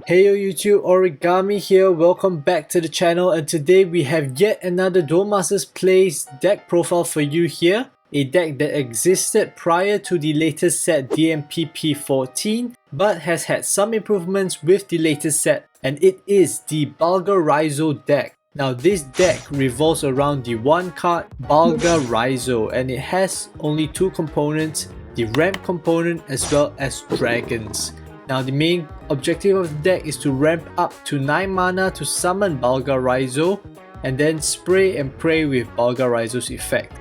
Hey yo YouTube, Origami here, welcome back to the channel, and today we have yet another Duel Masters Plays deck profile for you here. A deck that existed prior to the latest set DMPP14 but has had some improvements with the latest set, and it is the Balga Raizou deck. Now this deck revolves around the one card Balga Raizou, and it has only two components, the ramp component as well as dragons. Now the main objective of the deck is to ramp up to 9 mana to summon Balga Raizou and then spray and pray with Balga Raizou's effect.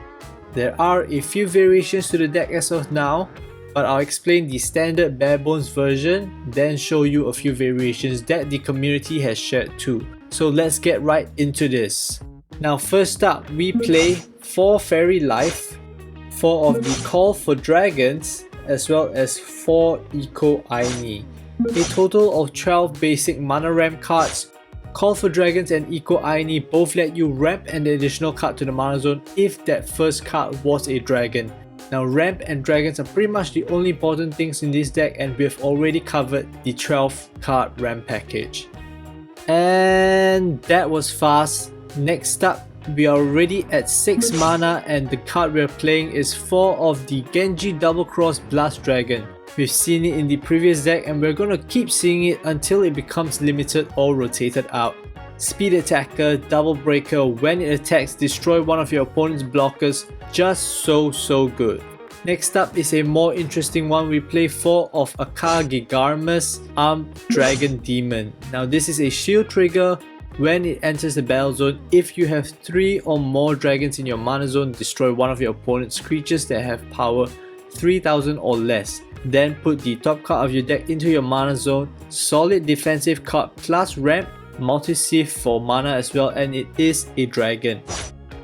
There are a few variations to the deck as of now, but I'll explain the standard bare bones version, then show you a few variations that the community has shared too. So let's get right into this. Now first up, we play 4 Faerie Life, 4 of the Call for Dragons, as well as 4 Eco Aini. A total of 12 basic mana ramp cards. Call for Dragons and Eco Aini both let you ramp an additional card to the mana zone if that first card was a dragon. Now ramp and dragons are pretty much the only important things in this deck, and we've already covered the 12 card ramp package. And that was fast. Next up, we are already at 6 mana, and the card we're playing is 4 of the GENJI double cross Blastdragon. We've seen it in the previous deck and we're gonna keep seeing it until it becomes limited or rotated out. Speed attacker, double breaker, when it attacks destroy one of your opponent's blockers, just so good. Next up is a more interesting one. We play 4 of Akagigarmus Armed Dragon Demon. Now this is a shield trigger. When it enters the battle zone, if you have 3 or more dragons in your mana zone, destroy one of your opponent's creatures that have power 3000 or less. Then put the top card of your deck into your mana zone. Solid defensive card plus ramp, multi-sieve for mana as well, and it is a dragon.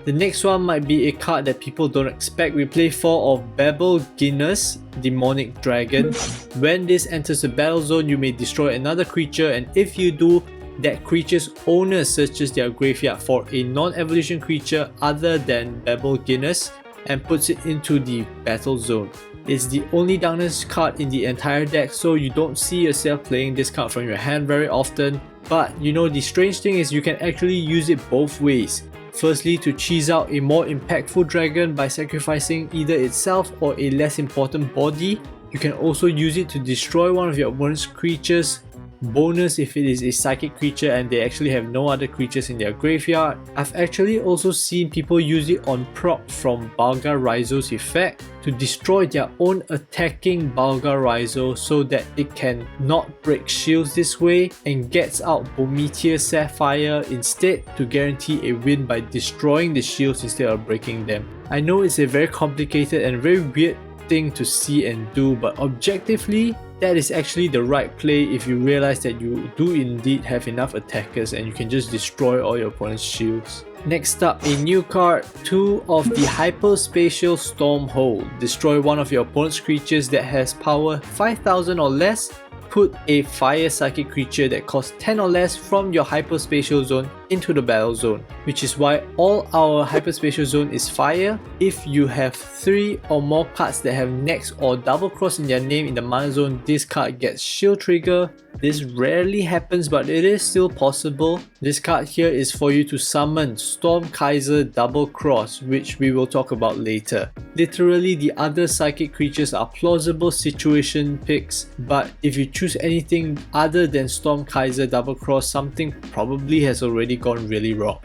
The next one might be a card that people don't expect. We play 4 of Babelginus, Demonic Dragon. When this enters the battle zone, you may destroy another creature, and if you do, that creature's owner searches their graveyard for a non-evolution creature other than Babelginus and puts it into the battle zone. It's the only darkness card in the entire deck, so you don't see yourself playing this card from your hand very often. But you know, the strange thing is you can actually use it both ways. Firstly, to cheese out a more impactful dragon by sacrificing either itself or a less important body. You can also use it to destroy one of your opponent's creatures. Bonus if it is a psychic creature and they actually have no other creatures in their graveyard. I've actually also seen people use it on prop from Balga Raizou's effect to destroy their own attacking Balga Raizou so that it can not break shields this way and gets out Bolmeteus Sapphire instead to guarantee a win by destroying the shields instead of breaking them. I know it's a very complicated and very weird thing to see and do, but objectively that is actually the right play if you realize that you do indeed have enough attackers and you can just destroy all your opponent's shields. Next up, a new card, 2 of the Hyperspatial Stormhold. Destroy one of your opponent's creatures that has power 5000 or less. Put a fire psychic creature that costs 10 or less from your hyperspatial zone into the battle zone, which is why all our hyperspatial zone is fire. If you have 3 or more cards that have NEX or double cross in their name in the mana zone, this card gets shield trigger. This rarely happens, but it is still possible. This card here is for you to summon Storm Kaiser double cross, which we will talk about later. Literally, the other psychic creatures are plausible situation picks, but if you choose anything other than Storm Kaiser double cross, something probably has already gone really wrong.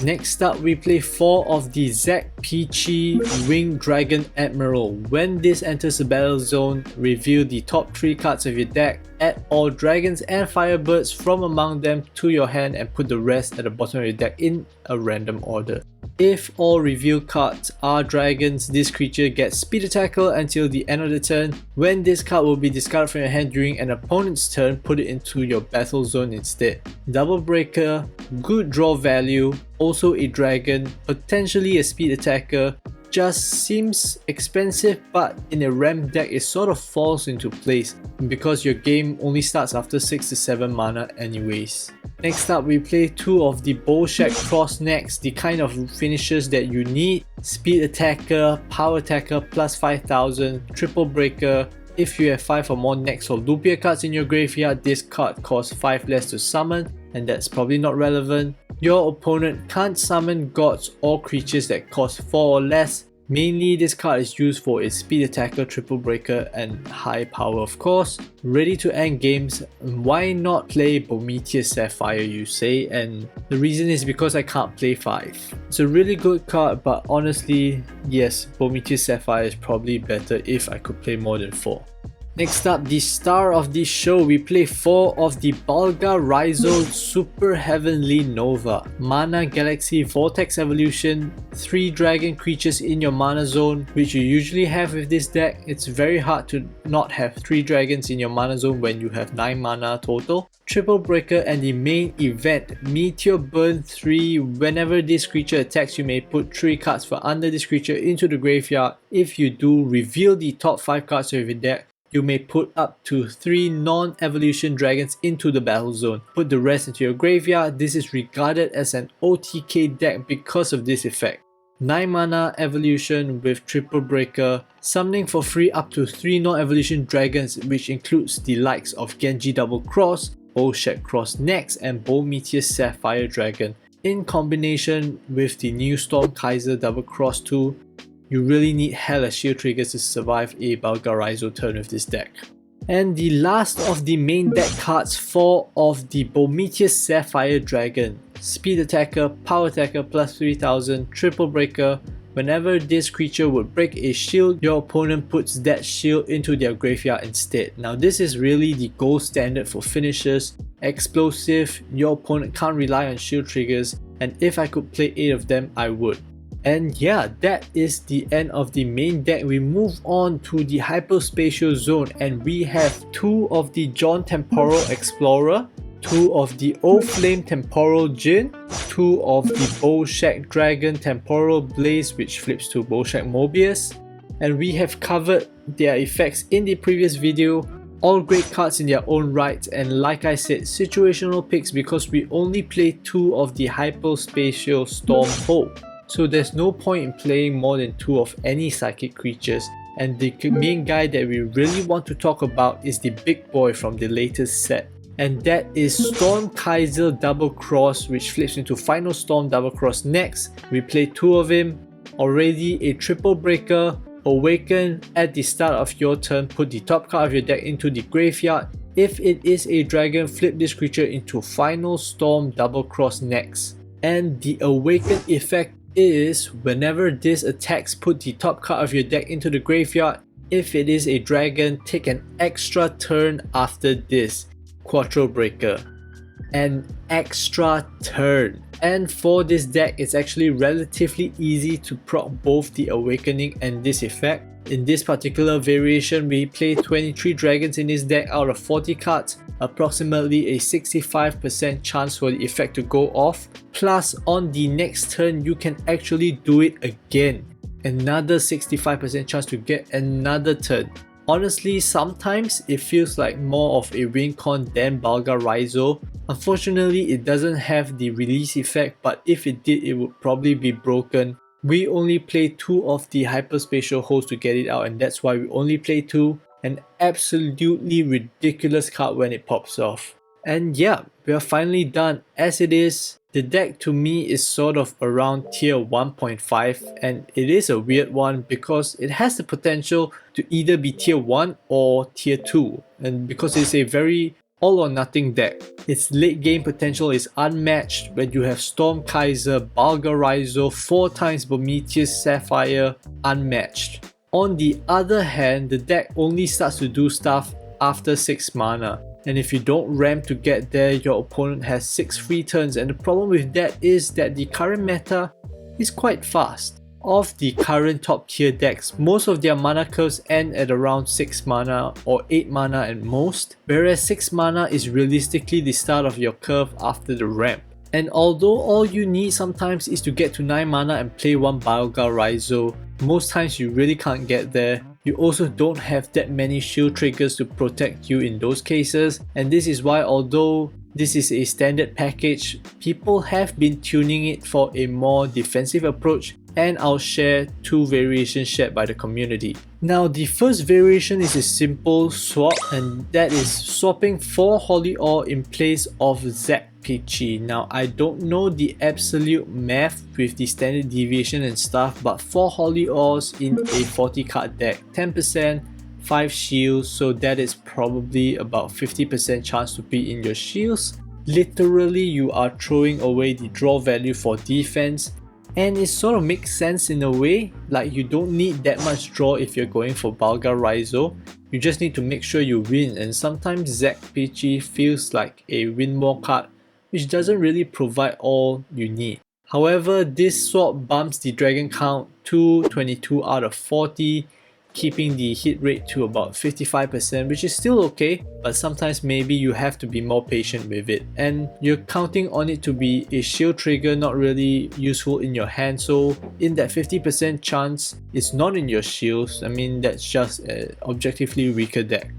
Next up, we play 4 of the Zack Pichi Winged Dragon Admiral. When this enters the battle zone, reveal the top 3 cards of your deck, add all dragons and firebirds from among them to your hand and put the rest at the bottom of your deck in a random order. If all revealed cards are dragons, this creature gets speed attacker until the end of the turn. When this card will be discarded from your hand during an opponent's turn, put it into your battle zone instead. Double breaker, good draw value, also a dragon, potentially a speed attacker. Just seems expensive, but in a ramp deck it sort of falls into place because your game only starts after 6 to 7 mana anyways. Next up, we play 2 of the Bolshack Cross NEX, the kind of finishers that you need. Speed attacker, power attacker plus 5000, triple breaker. If you have 5 or more NEX or Lupia cards in your graveyard, this card costs 5 less to summon, and that's probably not relevant. Your opponent can't summon gods or creatures that cost 4 or less. Mainly this card is used for its speed attacker, triple breaker and high power of course. Ready to end games. Why not play Bolmeteus Sapphire, you say? And the reason is because I can't play 5. It's a really good card, but honestly, yes, Bolmeteus Sapphire is probably better if I could play more than 4. Next up, the star of this show, we play 4 of the Balga Raizou Super Heavenly Nova. Mana Galaxy Vortex Evolution, 3 dragon creatures in your mana zone, which you usually have with this deck. It's very hard to not have 3 dragons in your mana zone when you have 9 mana total. Triple breaker and the main event, Meteor Burn 3. Whenever this creature attacks, you may put 3 cards from under this creature into the graveyard. If you do, reveal the top 5 cards of your deck. You may put up to 3 non-evolution dragons into the battle zone. Put the rest into your graveyard. This is regarded as an OTK deck because of this effect. 9 mana evolution with triple breaker, summoning for free up to 3 non-evolution dragons, which includes the likes of GENJI Double Cross, Bolshack Cross NEX and Bolmeteus Sapphire Dragon. In combination with the new Storm Kaiser Double Cross 2, you really need hella shield triggers to survive a Balga Raizou turn with this deck. And the last of the main deck cards, 4 of the Bolmeteus Sapphire Dragon. Speed attacker, power attacker plus 3000, triple breaker. Whenever this creature would break a shield, your opponent puts that shield into their graveyard instead. Now this is really the gold standard for finishers. Explosive, your opponent can't rely on shield triggers, and if I could play 8 of them, I would. And yeah, that is the end of the main deck. We move on to the Hyperspatial zone and we have 2 of the John Temporal Explorer, 2 of the O Flame Temporal Djinn, 2 of the Bolshack Dragon Temporal Blaze, which flips to Bolshack Mobius, and we have covered their effects in the previous video. All great cards in their own right, and like I said, situational picks because we only play 2 of the Hyperspatial Storm Hope. So there's no point in playing more than 2 of any psychic creatures, and the main guy that we really want to talk about is the big boy from the latest set, and that is Storm Kaiser Double Cross, which flips into Final Storm Double Cross NEX. We play 2 of him, already a triple breaker. Awaken at the start of your turn, put the top card of your deck into the graveyard. If it is a dragon, flip this creature into Final Storm Double Cross NEX. And the Awaken effect is whenever this attacks, put the top card of your deck into the graveyard. If it is a dragon, take an extra turn after this. Quattro breaker. An extra turn. And for this deck, it's actually relatively easy to proc both the Awakening and this effect. In this particular variation, we play 23 dragons in this deck out of 40 cards, approximately a 65% chance for the effect to go off. Plus, on the next turn, you can actually do it again. Another 65% chance to get another turn. Honestly, sometimes it feels like more of a win con than Balga Raizou. Unfortunately, it doesn't have the release effect, but if it did, it would probably be broken. We only play 2 of the Hyperspatial holes to get it out, and that's why we only play 2. An absolutely ridiculous card when it pops off. And yeah, we are finally done. As it is, the deck to me is sort of around tier 1.5, and it is a weird one because it has the potential to either be tier 1 or tier 2, and because it's a very all or nothing deck. Its late game potential is unmatched when you have Storm Kaiser, Balga Raizou, 4 times Bolmeteus Sapphire, unmatched. On the other hand, the deck only starts to do stuff after 6 mana. And if you don't ramp to get there, your opponent has 6 free turns, and the problem with that is that the current meta is quite fast. Of the current top tier decks, most of their mana curves end at around 6 mana or 8 mana at most, whereas 6 mana is realistically the start of your curve after the ramp. And although all you need sometimes is to get to 9 mana and play one Balga Raizou, most times you really can't get there. You also don't have that many shield triggers to protect you in those cases, and this is why, although this is a standard package, people have been tuning it for a more defensive approach, and I'll share 2 variations shared by the community. Now, the first variation is a simple swap, and that is swapping 4 Holy Ore in place of Zack Pichi. Now, I don't know the absolute math with the standard deviation and stuff, but 4 Holy Ores in a 40 card deck, 10%, 5 shields, so that is probably about 50% chance to be in your shields. Literally, you are throwing away the draw value for defense, and it sort of makes sense in a way. Like, you don't need that much draw if you're going for Balga Raizou. You just need to make sure you win, and sometimes Zack Pichi feels like a win more card, which doesn't really provide all you need. However, this swap bumps the dragon count to 22 out of 40, keeping the hit rate to about 55%, which is still okay, but sometimes maybe you have to be more patient with it. And you're counting on it to be a shield trigger, not really useful in your hand, so in that 50% chance, it's not in your shields. I mean, that's just an objectively weaker deck.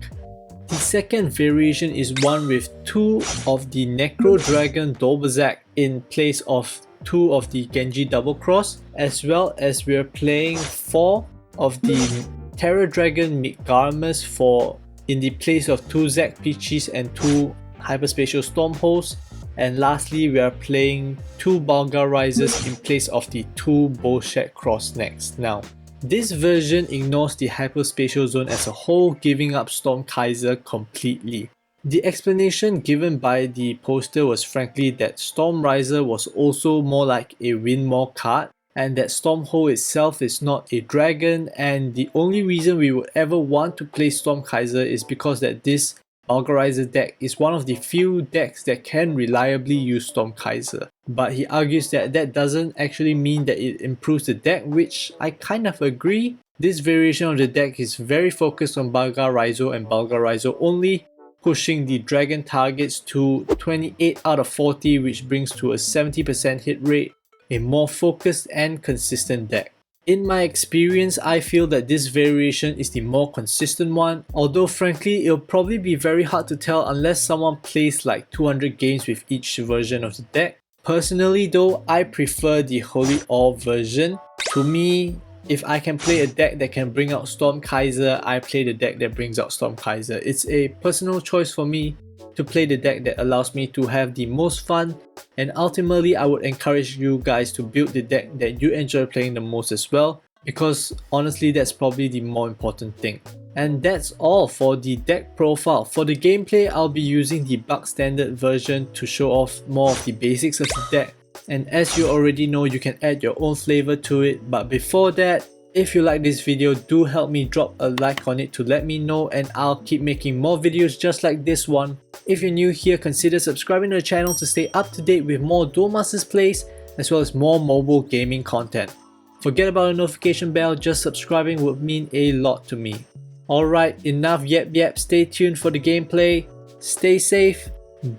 The second variation is one with 2 of the Necro Dragon Bolshack in place of 2 of the GENJI double cross, as well as we're playing 4 of the Terra Dragon Akagigarmus for in the place of 2 Zack Pichis and 2 Hyperspatial Stormhosts, and lastly we are playing 2 Balga Raizous in place of the 2 Bolshack Cross NEX. Now, this version ignores the Hyperspatial zone as a whole, giving up Storm Kaiser completely. The explanation given by the poster was frankly that Storm Riser was also more like a win more card, and that Stormhold itself is not a dragon, and the only reason we would ever want to play Storm Kaiser is because that this Balga Raizou deck is one of the few decks that can reliably use Storm Kaiser. But he argues that that doesn't actually mean that it improves the deck, which I kind of agree. This variation of the deck is very focused on Balga Raizou and Balga Raizou only, pushing the dragon targets to 28 out of 40, which brings to a 70% hit rate, a more focused and consistent deck. In my experience, I feel that this variation is the more consistent one, although frankly it'll probably be very hard to tell unless someone plays like 200 games with each version of the deck. Personally though, I prefer the Holy Ore version. To me, if I can play a deck that can bring out Storm Kaiser, I play the deck that brings out Storm Kaiser. It's a personal choice for me to play the deck that allows me to have the most fun, and ultimately I would encourage you guys to build the deck that you enjoy playing the most as well, because honestly that's probably the more important thing. And that's all for the deck profile. For the gameplay, I'll be using the Bug Standard version to show off more of the basics of the deck, and as you already know, you can add your own flavor to it. But before that, if you like this video, do help me drop a like on it to let me know, and I'll keep making more videos just like this one. If you're new here, consider subscribing to the channel to stay up to date with more Duel Masters plays as well as more mobile gaming content. Forget about the notification bell, just subscribing would mean a lot to me. Alright, enough yap, stay tuned for the gameplay, stay safe,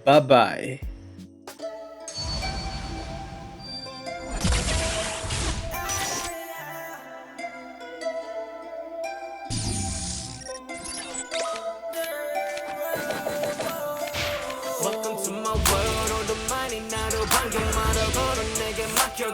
bye bye.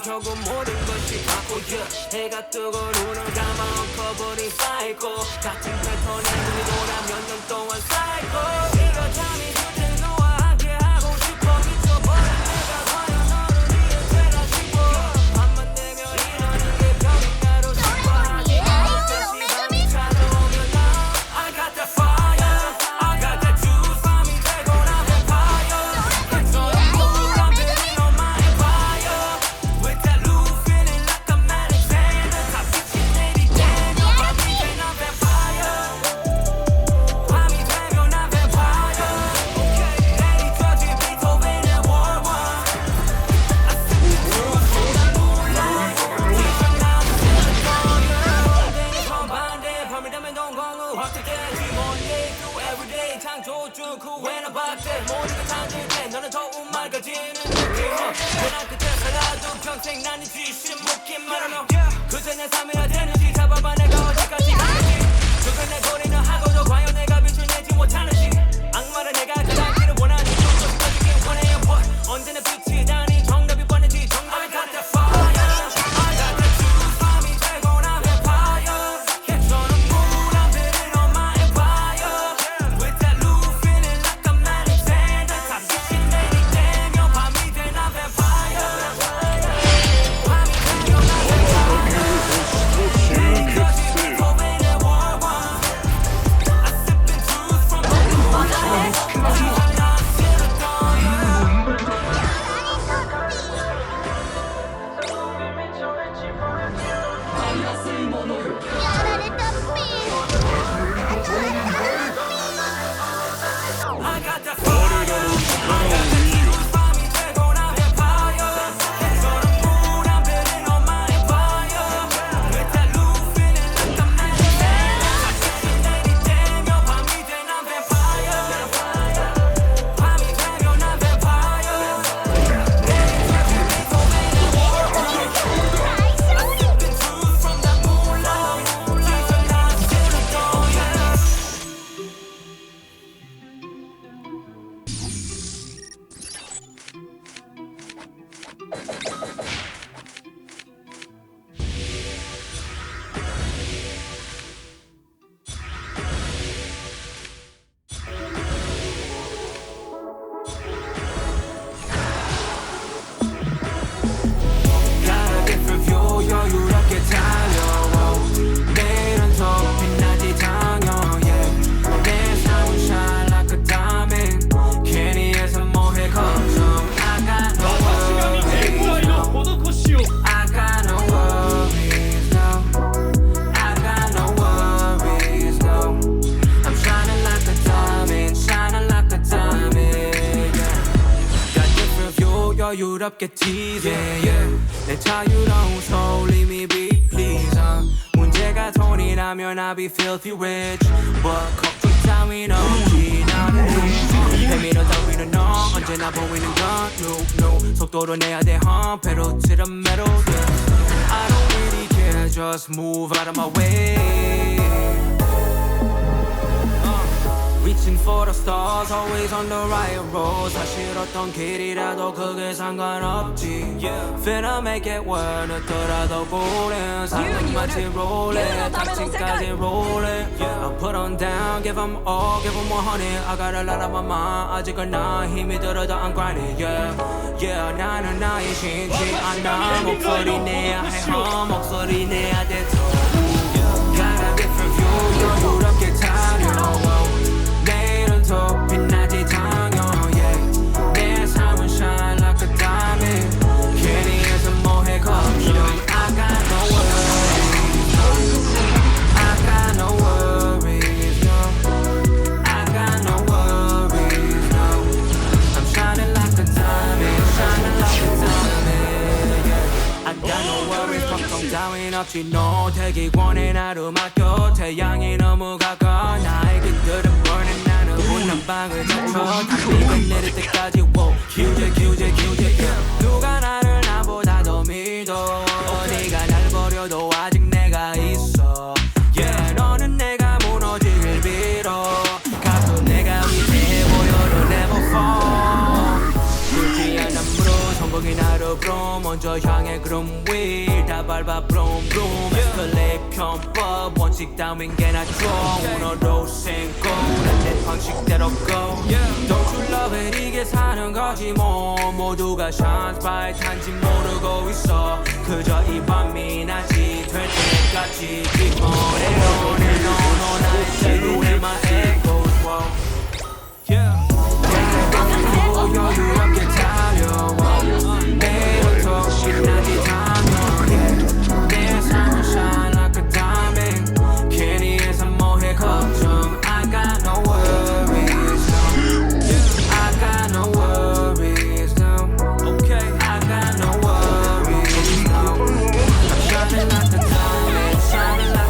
결국 모든 것이 바꿔져 해가 뜨고 눈을 감아 엉켜버린 사이코 같은 패턴에 눈이 돌아 몇 년 동안 쌓이고 이거 잠이 들 너와 함께 하고 싶어 미쳐버린 내가 과연 너를 위해 되나 싶어 밤만 되면 이러는 게 병인 나로 싶어하지 다시 밤이 찾아오면 나 I got that fire I got that juice 밤이 되고 난 vampire 그처럼 무한 빌린 on my empire with that loop feeling like I'm Alexander 다 빛이 내리쬐면 밤이 되는 vampire 밤이 되면 난 vampire 구해나 봤대 모두가 잠들 때 너는 더욱 맑아지는 느낌 그날 그때 살아도 평생 나는 쥐심 묻기만 하며 그새 내 삶이라 되는지 잡아봐 내가 어디까지 가는지 죽은 내 고리는 하고도 과연 내가 빛을 내지 못하는지 악마를 내가 가닿기를 원하는 좀 꺼지길 원해요 but 언제나 빛이 나니 정답이 뻔했지 정답이 같아 fire I got the truth 밤이 되고 난 vampire 개처럼 물안 들은 on my empire with that loop feeling like a man in sand 다 빛이 내리쬐며 밤이 된 난 vampire 밤이 되고 난 vampire 내일까지 고백의 war one I sipping truth from the moonlight I got the fire I got the truth 밤이 되고 난 vampire 개처럼 물안 들은 on my empire with that loop feeling like a man in sand 다 빛이 내리쬐며 밤이 된 난 vampire 밤이 되고 난 vampire 내일까지 고백의 war one I sipping truth from the moonlight 지금 난 still a dawn Got a different view 여유롭게 달려와 내일은 더 빛나지 당연 yeah. 내 삶은 shine like a diamond 괜히에서 뭐해 걱정 I got no worries I got no worries no I got no worries no I'm shining like a diamond yeah. Got different view 여유롭게 tease yeah. 내 자유로운 soul leave me be please 문제가 돈이라면 I'll be filthy rich But 걱정 따윈 없지 나는 내밀어 따위는 너 언제나 보이는 건 no 속도로 내야 돼 pedal to the metal yeah. I don't really care just move out of my way Reaching for the stars, always on the right road 사실 어떤 길이라도 그게 상관없지 Finna make it work 늦더라도 보내 삶은 마치 롤렛 탁진까지 rolling I put on down, give 'em all, give 'em 100 I got a lot on my mind, 아직은 나 힘이 들어도 I'm grinding yeah 나는 나의 신지 않아 목소리 내야 해 목소리 내야 돼 Got a different view 여유롭게 타려 내일은 더 빛나지 당연 yeah. 내 삶은 shine like a diamond 괜히에서 뭐해 걱정 I got no worries I got no worries no I got no worries no I'm shining like a diamond yeah. I got no worries 걱정 따윈 없지 no 되기 원해 나를 맡겨 태양이 너무 가까워 나의 그들은 burning 나는 분한 방을 잡혀 달리가 내릴 때까지 wow. 규제 yeah. 누가 나를 나보다 더 믿어 네가 날 버려도 아직 내가 있어 yeah. 너는 내가 무너지길 빌어 가끔 내가 위대해 보여도 never fall 불티한 나무로 성공이 나를 부러 먼저 향해 구름 위 다 밟아 vroom vroom 에스컬레이트 편법 원칙 따윈 게나 좀 오늘도 신고 난 내 방식대로 go Don't you love it 이게 사는 거지 뭐 모두가 shine bright 한지 모르고 있어 그저 이 밤이 낮이 될 때까지 Keep on it on and on 나의 지루해 my echoes wow yeah 여유롭게 달려와 내일은 더 빛나지 당연 yeah. 내 삶은 shine like a diamond 괜히에서 뭐해 걱정 I got no worries no I got no worries no okay I got no worries no I'm shining like a diamond shining like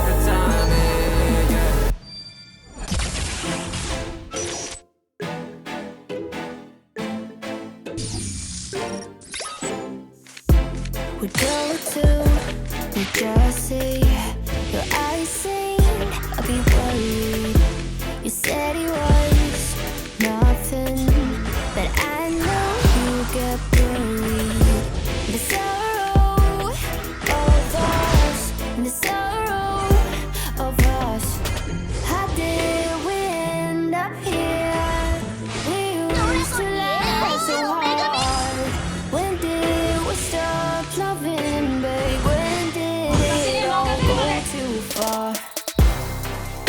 I sing, I'll be worried. You said it was nothing, but I know you get buried. The sorrow of us, the sorrow of us. How did we end up here? We used to laugh so hard. When did we stop loving, babe? When did it all go too far?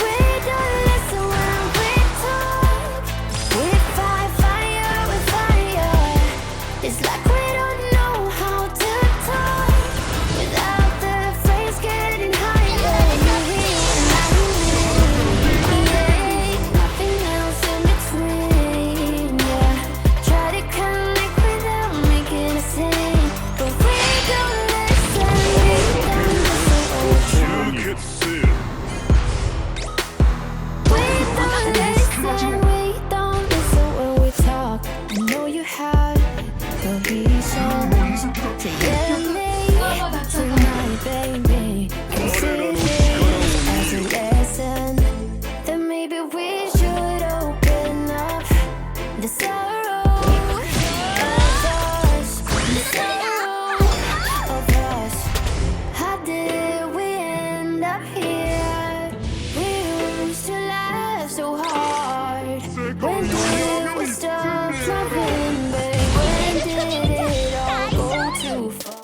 We don't listen when we talk. We fight fire with fire. It's like we don't know how to talk without the phrase getting higher. You hear and I hear, yeah, nothing else in between, yeah. Try to connect without making a scene, but we don't listen, we don't listen. You get sick. We don't listen when we talk. I know you had the reasons to get me tonight, baby. Consider it as a lesson that maybe we should open up the sorrow of us, the sorrow of us. How did we end up here? We used to laugh so hard. When did we stop loving, babe? When did it all go too far?